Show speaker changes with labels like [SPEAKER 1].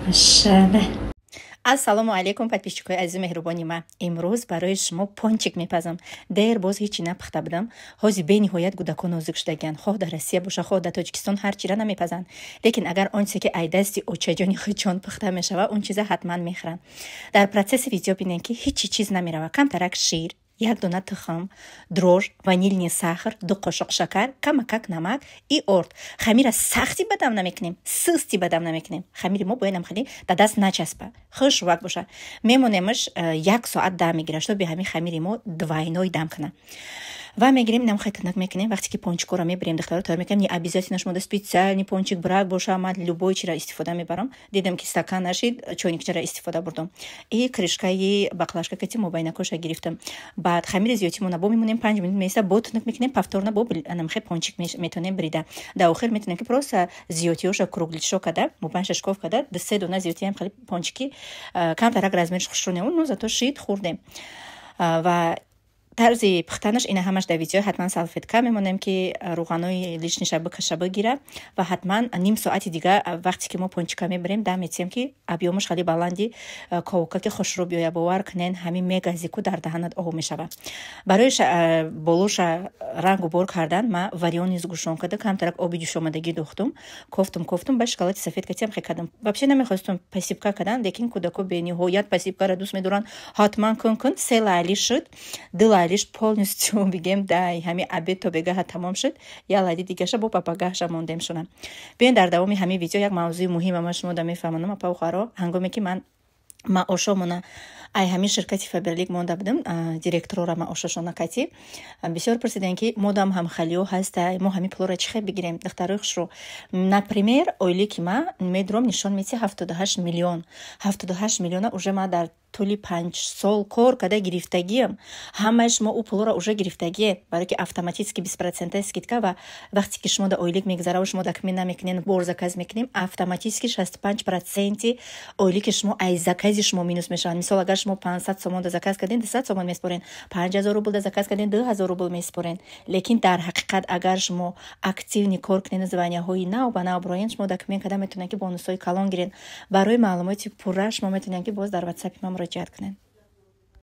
[SPEAKER 1] ماشاءالله.
[SPEAKER 2] ассалому алайкум подписчикои азизи меҳрубони ман. имрӯз барои шумо пончик мепазам. дер боз ҳечи напухта будам. ҳозир бениҳоят гӯдакон нозук шудагиянд. хоҳ дар россия боша, хоҳ дар тоҷикистон ҳарчира намепазанд. лекин агар он чизе ки ай дасти очаҷони хичон пухта мешава, он чиза ҳатман мехӯранд. дар процесси видео бинем ки ҳечи чиз намерава. камтарак шир, як дона тухм, дрож, ванилини сахар, 2 қошоқ шакар, камакак намак и орд. хамира сахти бадам намекунем, сусти бадам намекунем. хамири мо бояд хеле да даст начаспа, хушвак боша. мемонемаш 1 соат дам мегира, што би ҳами хамири мо двойной дам куна. ва мегирем намхайтанак мекунем. вақте ки пончикора мебарем духтаро тайёр мекунем, не обязательно шумо да специальный пончик брак боша. ман любой чира истифода мебарам. дидам ки стакан нашид, чойникчара истифода бурдам. и кришкаи баклажка ки мо байнакоша гирифтам. баъд хамири зиёти мо набо мемонем 5 минут меса ботунак мекунем, повторно бо намхе пончик метонем брида. да охир метонем ки просто зиётиёша круглишо када, мо 5-6 ков када, 2 дона зиётиам хали пончики камтарак размериш хушрӯне, ну зато шид хурдем. ва тарзи пухтанаш ина ҳамаш дар видео ҳатман салфетка мемонем ки руғанои лишниша бикаша бигира ва ҳатман ним соати дига вақте ки мо пончика мебарем да метием ки объёмаш хали баланди ковука ки хушрӯ биёя бовар кунен ҳамин мегазику дар даҳанат об мешава. барои болоша рангу бор кардан ма варёни згушон када камтарак оби ҷӯшомадагӣ дохтум, кофтум ба шоколади сафедкатиам хе кардам. вообще намехостум посипка кардан, лекин кӯдако бениҳоят посипкаро дӯст медоранд. ҳатман кун 3 лайли шуд, 2 лайлиш полностью бигем дай ҳами обед то бегаҳа тамом шуд. я лайли дигаша бо папагаҳаша мондем шуна. биён дар давоми ҳамин видео як мавзӯи муҳима ма шумо да мефаҳмонам апа ухаро. ҳангоме ки ман ошомона ай ҳамин ширкати Фаберлик монда будам, директорора ма ошошона кати бисёр пурсидем ки модам ҳам халиё ҳаста, мо ҳамин пулора чӣ хел бигирем духтарои хушрӯ. например оили ки ма медром нишон мети 78 миллион. 78 миллиона уже ма дар тӯли 5 сол кор када гирифтагиям. ҳамааш мо у пулора уже гирифтагие, барои ки автоматически 20% скидка ва вақте ки шумо да оилик мегзара ва шумо да кмин намекунен, бор заказ мекунем, автоматически 65% оилики шумо ай закази шумо минус мешаванд. мисол агар шумо 500 сомон да заказ карден, 200 сомон меспорен, 5000 рубл да заказ карден, 2000 рубл меспорен. лекин дар ҳақиқат агар шумо активни кор кунен, званяҳои нав ба нав броен, шумо да кмин када метонен ки бонусҳои калон гирен. барои маълумоти пурра шумо метонен ки боз дар WhatsApp ма муроҷиат кунен.